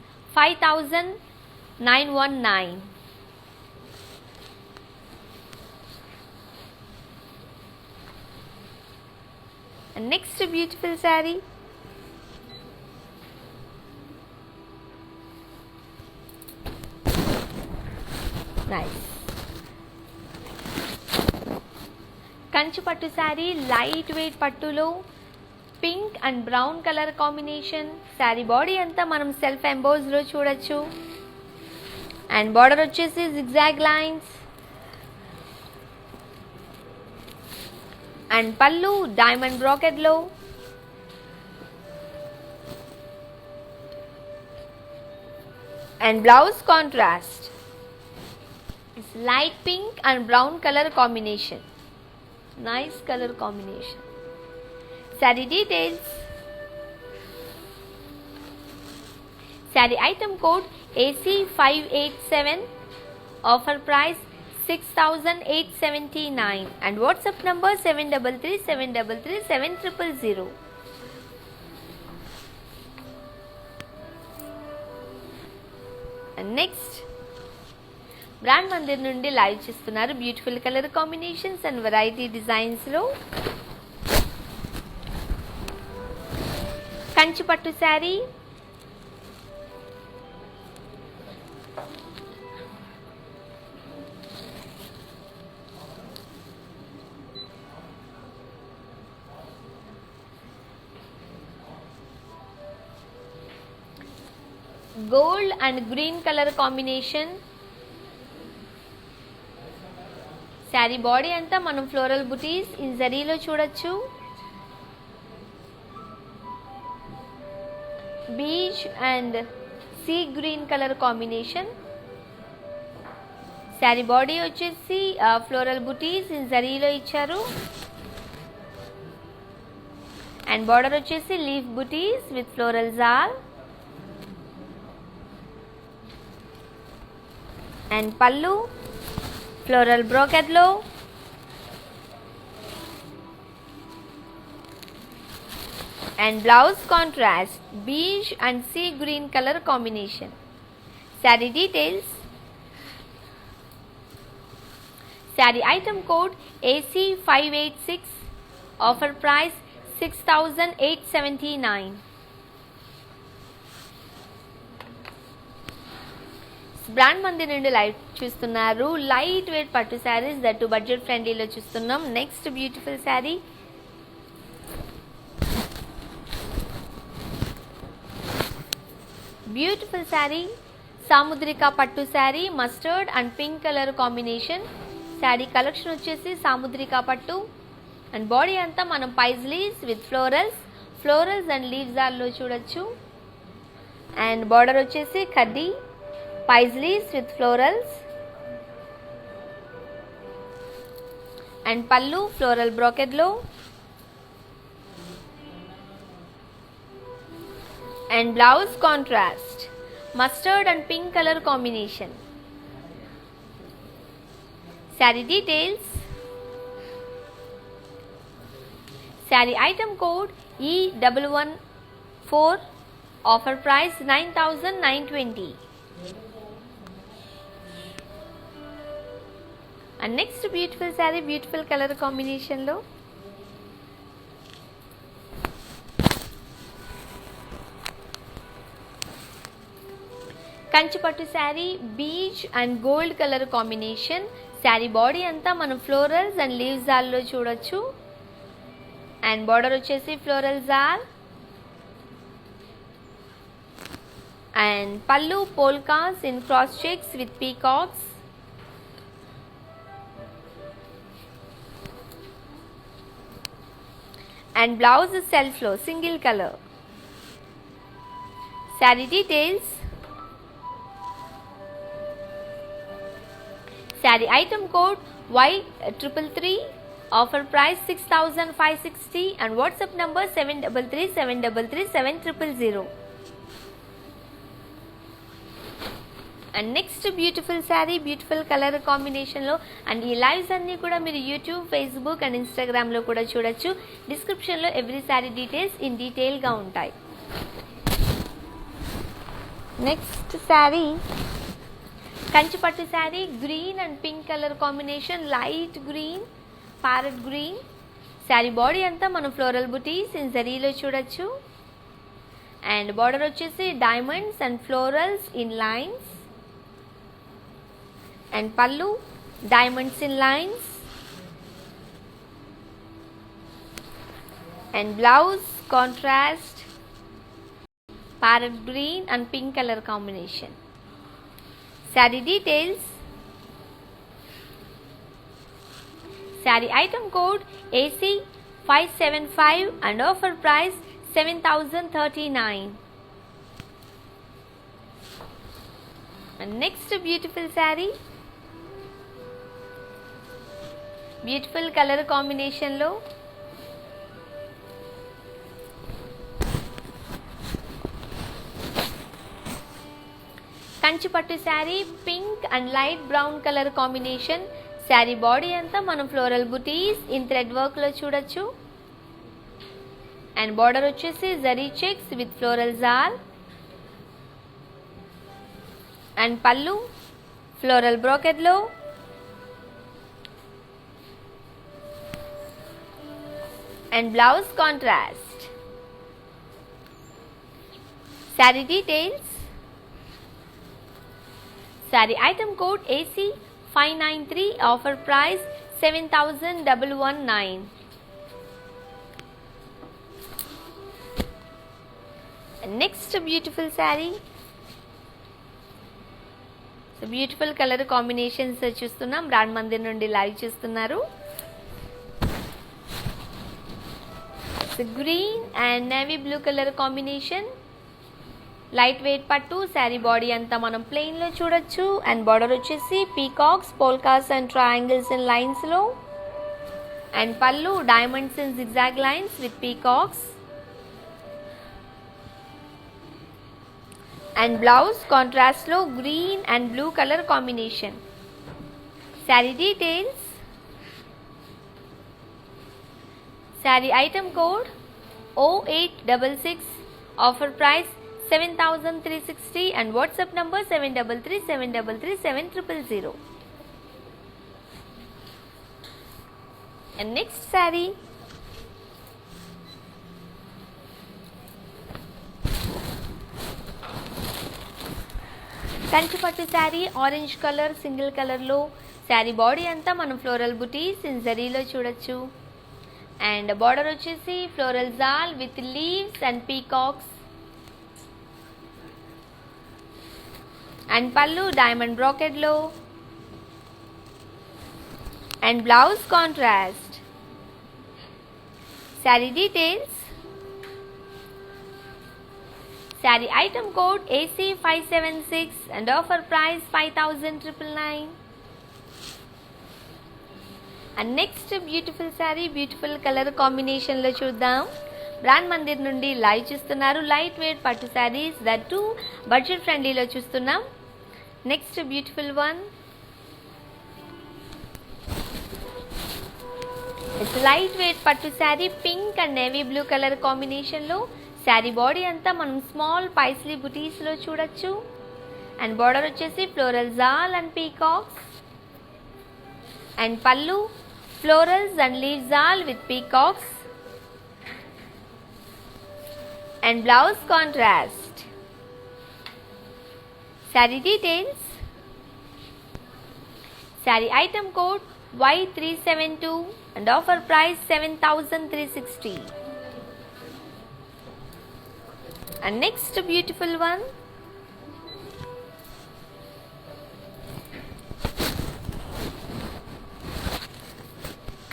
5,919. And next beautiful saree, nice Kanchi పట్టు sari, light wait పట్టులో pink and brown colour combination. Sari body అంతా మనం self ఎంబోజ్లో చూడొచ్చు. And border వచ్చేసి zigzag lines. And pallu diamond బ్రాకెట్లో. And blouse contrast is light pink and brown color combination. Nice color combination. Saree details. Saree item code AC587. Offer price 6,879 and WhatsApp number 733 and next Brand Mandir నుండి live చేస్తున్నారు beautiful colour combinations and variety డిజైన్స్లో. కంచి పట్టు sari, gold and green color combination. Sari body అంతా మనం floral buttis in జరీలో చూడొచ్చు. Peach and sea green colour combination. Sari body వచ్చేసి floral buttis in జరీలో ఇచ్చారు. అండ్ బార్డర్ వచ్చేసి లీఫ్ బుటీస్ విత్ ఫ్లోరల్ జాల్. అండ్ పళ్ళు ఫ్లోరల్ బ్రోకెట్లో. And blouse contrast beige and sea green colour combination. Sari details. Sari item code AC586. Offer price 6,879. Brand Mandir నుండి live చూస్తున్నారు light weight పట్టు శారీస్, దట్టు బడ్జెట్ ఫ్రెండ్లీలో చూస్తున్నాం. Next beautiful sari, beautiful sari Samudrika పట్టు sari, mustard and pink colour combination. Sari collection వచ్చేసి సాముద్రిక పట్టు and body అంతా మనం paisleys with florals and leaves ఆల్లో చూడొచ్చు. అండ్ బార్డర్ వచ్చేసి కడ్డీ paisleys with florals. And pallu floral బ్రోకెట్లో. And blouse contrast mustard and pink colour combination. Sari details. Sari item code E114. Offer price 9,920. And next beautiful sari beautiful colour కాంబినేషన్లో. కంచి పట్టు sari beach and gold colour combination. Sari body అంతా మనం florals and leaves జాల్లో చూడొచ్చు. And border వచ్చేసి floral జాల్. And పళ్ళు polkas in cross checks with peacocks. And blouse is self flow single color. Saree details. Saree item code Y333. Offer price 6,560 and WhatsApp number 733 and next beautiful sari beautiful colour కాంబినేషన్లో. And ఈ lives అన్నీ కూడా మీరు YouTube, Facebook and ఇన్స్టాగ్రామ్లో కూడా చూడొచ్చు. డిస్క్రిప్షన్లో every sari details in డీటెయిల్గా ఉంటాయి. Next sari Kanchipattu sari green and pink colour combination, light green, parrot green. Sari body అంతా మనం ఫ్లోరల్ బుటీస్ ఇన్ జరీలో చూడొచ్చు. అండ్ బార్డర్ వచ్చేసి diamonds and florals in lines. And pallu diamonds in lines. And blouse contrast parrot green and pink color combination. Sari details. Sari item code AC575 and offer price 7039. And next beautiful saree, beautiful color combination లో కంచి పట్టు sari, pink and light brown colour combination. Sari body అంతా మనం floral buttis in thread work లో చూడొచ్చు. And border వచ్చేసి జరీ checks with floral జాల్. And pallu floral brocade లో. And blouse contrast. Sari details. Sari item code AC593, offer price 7119. Next beautiful saree. So beautiful color combinations చూస్తున్నాం. Brand Mandir నుండి లైవ్ చూస్తున్నారు. So green and navy blue color combination. Light weight పట్టు. Sari body అంతా మనం plain లో చూడొచ్చు. And border వచ్చేసి peacocks, polkas and triangles in lines లో. And pallu diamonds in zigzag lines with peacocks. And blouse contrast లో green and blue colour combination. Sari details. Sari item code O866, offer price 7360 and WhatsApp number 7337337000. And next saree, Kanchi పట్టు sari, orange colour single colour లో. Sari body అంతా మనం floral buttis in జరీలో చూడొచ్చు. And border వచ్చేసి floral జాల్ with leaves and peacocks. And pallu diamond brocade లో. And blouse contrast. Sari details. Sari item code AC576 and offer price 5999. And next beautiful sari, beautiful colour combination లో చూద్దాం. బ్రాండ్ మందిర్ నుండి లైవ్ చూస్తున్నారు. Light weight పట్టు శారీస్, దట్ టు బడ్జెట్ ఫ్రెండ్లీలో చూస్తున్నాం. Next beautiful one, it's light weight పట్టు sari, pink and navy blue colour combination లో. Sari body అంతా మనం స్మాల్ పైస్లీ బుటీస్ లో చూడొచ్చు. అండ్ బార్డర్ వచ్చేసి ఫ్లోరల్ జాల్ and peacocks. And pallu florals and leaf జాల్ with peacocks. And blouse contrast. Sari details. Sari item code Y372 and offer price 7360. And next beautiful one,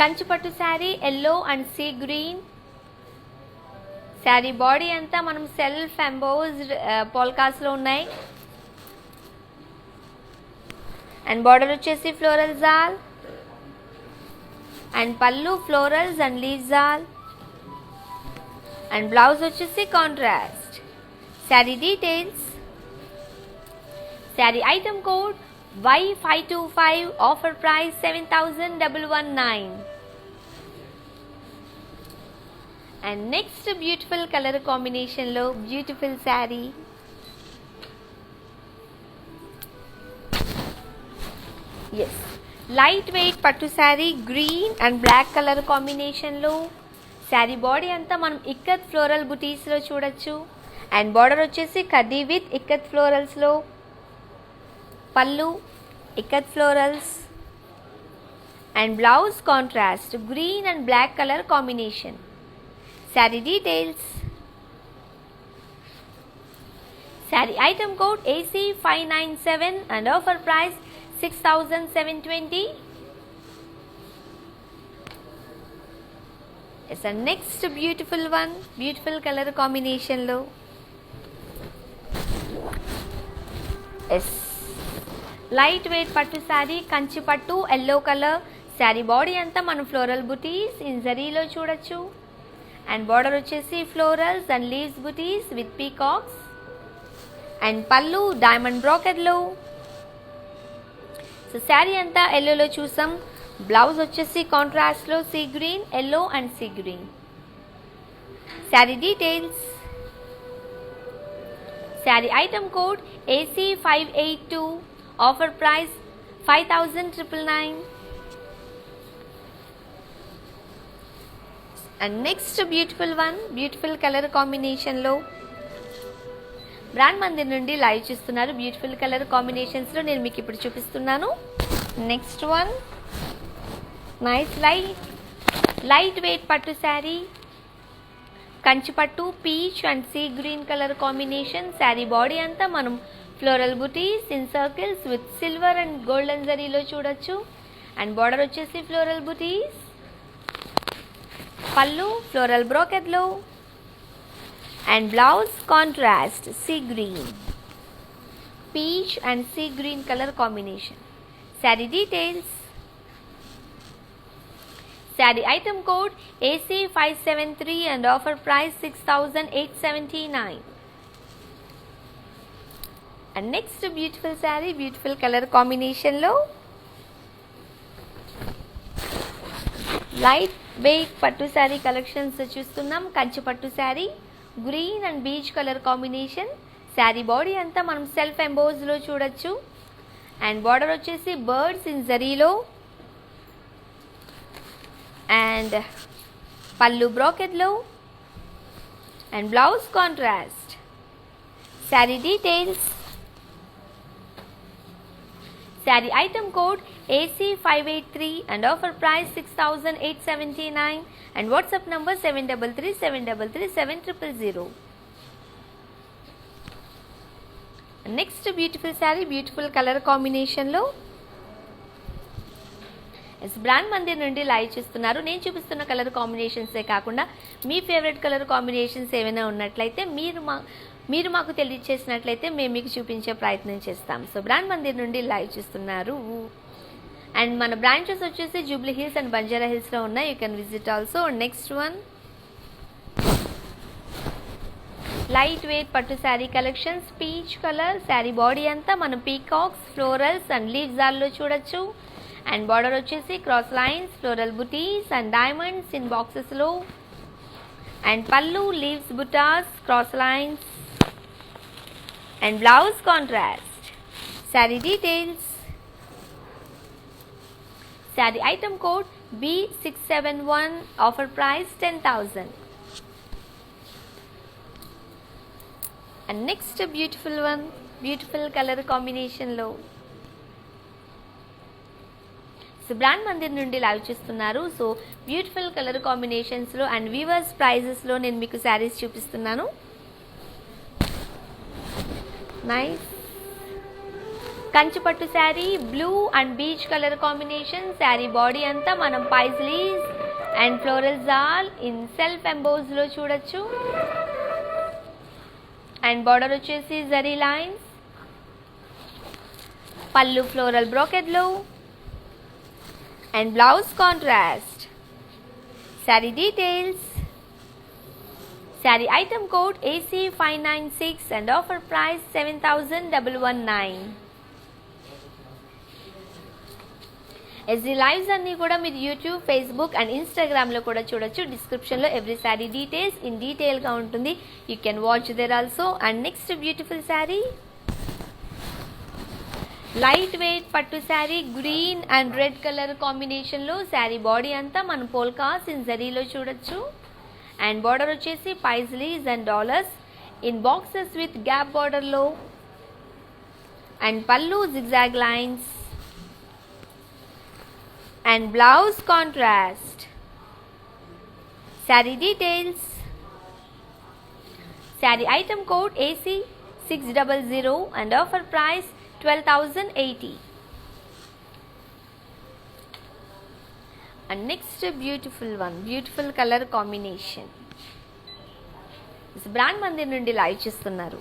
Kanchi పట్టు sari, yellow and sea green. Sari body అంతా మనం self embossed polkas లో ఉన్నాయి. And border వచ్చేసి floral జాల్. And pallu florals and leaf జాల్. And blouse వచ్చేసి contrast. Sari details. Sari item code Y525, offer price 7119. And next beautiful color combination lo beautiful saree. Yes, light weight pattu saree, green and black color combination lo. Saree body anta manam ikkat floral booties lo చూడొచ్చు. And border వచ్చేసి khadi with ikkat florals లో. పళ్ళు ikat florals. And blouse contrast green and black colour combination. Sari details. Saree item code AC597 and offer price 6720. It's a next beautiful one, beautiful color combination lo. Yes, light weight pattu saree, kanchi pattu, yellow color. Saree body anta మనం floral booties in zari lo చూడొచ్చు. And border వచ్చేసి florals and leaves booties with peacocks. And pallu diamond brocade lo. So saree anta yellow lo చూసాం. Blouse వచ్చేసి contrast లో sea green, yellow and sea green. Saree details. Saree item code AC582, offer price 5999. And next beautiful one, beautiful color combination లో Brand Mandir నుండి live చేస్తున్నారు. Beautiful colour combinations లో నేను మీకు ఇప్పుడు చూపిస్తున్నాను. Next one, nice light weight పట్టు శారీ, కంచి పట్టు, peach and sea green colour combination. Sari body అంతా మనం floral buttis in circles with silver and golden జరీలో చూడొచ్చు. అండ్ బార్డర్ వచ్చేసి ఫ్లోరల్ బుటీస్. పల్లు ఫ్లోరల్ బ్రోకెట్ లో. And blouse contrast sea green, peach and sea green colour combination. Sari details. Saree item code AC573 and offer price 6879. And next beautiful saree, beautiful color combination lo light weight pattu saree collections చూస్తున్నాం. కంచి పట్టు saree, green and beige color combination. saree body అంతా మనం self embossed లో చూడొచ్చు. and border వచ్చేసి birds in zari లో. and pallu brocade lo. and blouse contrast. Saree details. Saree item code AC583 and offer price 6879 and WhatsApp number 7337337000. Next beautiful saree, beautiful color combination lo brand Mandir నుండి live చేస్తున్నారు. నేను చూపిస్తున్న colour కాంబినేషన్సే కాకుండా మీ favourite colour combinations ఏమైనా ఉన్నట్లయితే మీరు మాకు తెలియచేసినట్లయితే మేము మీకు చూపించే ప్రయత్నం చేస్తాం. సో బ్రాండ్ మందిర్ నుండి లైవ్ చేస్తున్నారు. అండ్ మన బ్రాంచెస్ వచ్చేసి జూబ్లీ హిల్స్ అండ్ బంజారా హిల్స్లో ఉన్నాయి. You can visit also. Next one, light weight పట్టు sari collections, peach colour. Sari body అంతా మనం పీకాక్స్, ఫ్లోరల్స్ అండ్ లీవ్స్ దాల్లో చూడొచ్చు. అండ్ బార్డర్ వచ్చేసి క్రాస్ లైన్స్, ఫ్లోరల్ బుటీస్ అండ్ డైమండ్స్ ఇన్ బాక్సెస్ లో. అండ్ పల్లు లీవ్స్ బుటాస్, cross lines and blouse contrast. Sari details. Sari item code B671, offer price 10,000. And next beautiful one, beautiful colour combination లో Brand Mandir నుండి live చేస్తున్నారు. So beautiful colour కాంబినేషన్స్లో and weavers ప్రైజెస్లో నేను మీకు శారీస్ చూపిస్తున్నాను. నైస్ కంచి పట్టు sari, blue and peach colour combination. Sari body అంతా మనం పైజ్లీస్ అండ్ ఫ్లోరల్ జాల్ ఇన్ సెల్ఫ్ ఎంబోజ్లో చూడొచ్చు. అండ్ బార్డర్ వచ్చేసి జరీ లైన్స్. పల్లు ఫ్లోరల్ బ్రోకెడ్లో. and blouse contrast. Saree details. Saree item code AC596 and offer price 7,119. SG lives అన్నీ కూడా మీరు యూట్యూబ్, ఫేస్బుక్ అండ్ ఇన్స్టాగ్రామ్లో కూడా చూడొచ్చు. డిస్క్రిప్షన్లో ఎవ్రీ శారీ డీటెయిల్స్ ఇన్ డీటెయిల్గా ఉంటుంది. You can watch there also. And next beautiful sari, light weight పట్టు sari, green and red colour కాంబినేషన్లో. శారీ బాడీ అంతా మనం పోల్కాస్ ఇన్ జరీలో చూడొచ్చు. అండ్ బార్డర్ వచ్చేసి paisleys and dollars in boxes with gap బార్డర్లో. And pallu zigzag lines and blouse contrast. Saree details. Saree item code AC 600 and offer price 12,080. And next beautiful one, beautiful color combination. This brand Mandir నుండి live చేస్తున్నారు.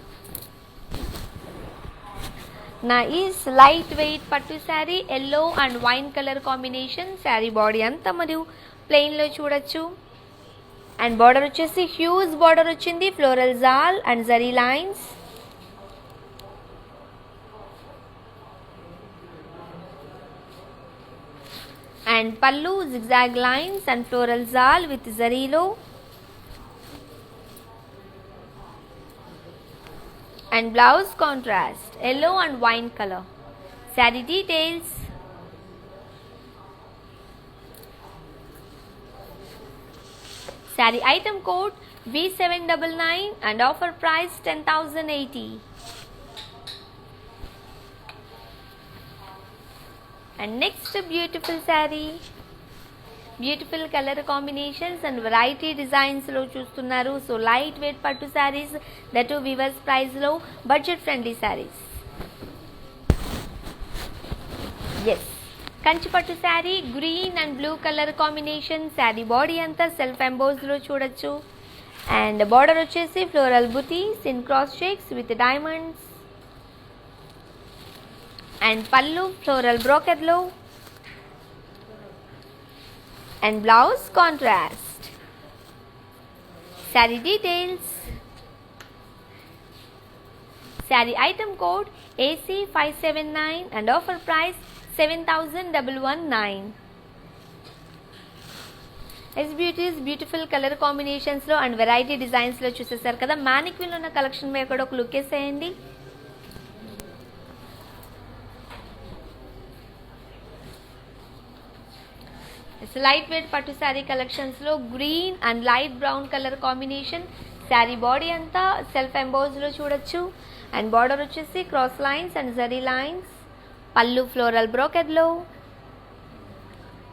Nice light weight పట్టు sari, yellow and wine colour combination. Sari body అంతా మరియు ప్లెయిన్లో చూడొచ్చు. And border వచ్చేసి huge border వచ్చింది, floral జాల్ అండ్ జరీ lines. And pallu zigzag lines and floral zal with zarilo. And blouse contrast yellow and wine color. Saree details. Saree item code V799 and offer price 10,080. And next beautiful saree, beautiful color combinations and variety designs lo చూస్తున్నారు. So light weight పట్టు sarees, that too weavers price లో budget friendly sarees. Yes, Kanchi పట్టు saree, green and blue color combination. saree body అంతా self embossed లో చూడొచ్చు. And border వచ్చేసి floral booties in cross checks with diamonds. And pallu floral brocade low. And blouse contrast. Saree details. Saree item code AC579 and offer price 7,119. Yes beauties beautiful colour కాంబినేషన్స్లో and variety డిజైన్స్లో చూసేసారు కదా. మ్యానిక్విన్లో ఉన్న collection మీద కూడా ఒక look వేసేయండి. లైట్ వెయిట్ పట్టు శారీ కలెక్షన్స్లో green and light brown colour combination. Sari body అంతా సెల్ఫ్ ఎంబోజ్లో చూడొచ్చు. అండ్ బార్డర్ వచ్చేసి క్రాస్ లైన్స్ అండ్ జరీ లైన్స్. పల్లు ఫ్లోరల్ బ్రోకెడ్లో.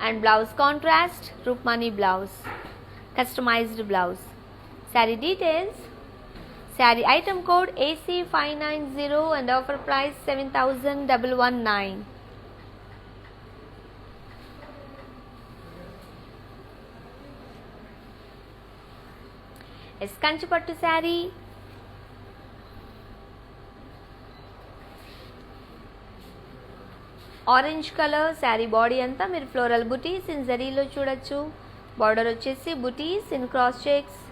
అండ్ బ్లౌజ్ కాంట్రాస్ట్ రూప్మానీ blouse, customized blouse. Sari details. Sari item code AC590 and offer price 7,119. Yes Kanchi పట్టు sari, orange colour. Sari body అంతా మీరు ఫ్లోరల్ బుటీస్ ఇన్ జరీలో చూడొచ్చు. బార్డర్ వచ్చేసి బుటీస్ ఇన్ క్రాస్ చెక్స్.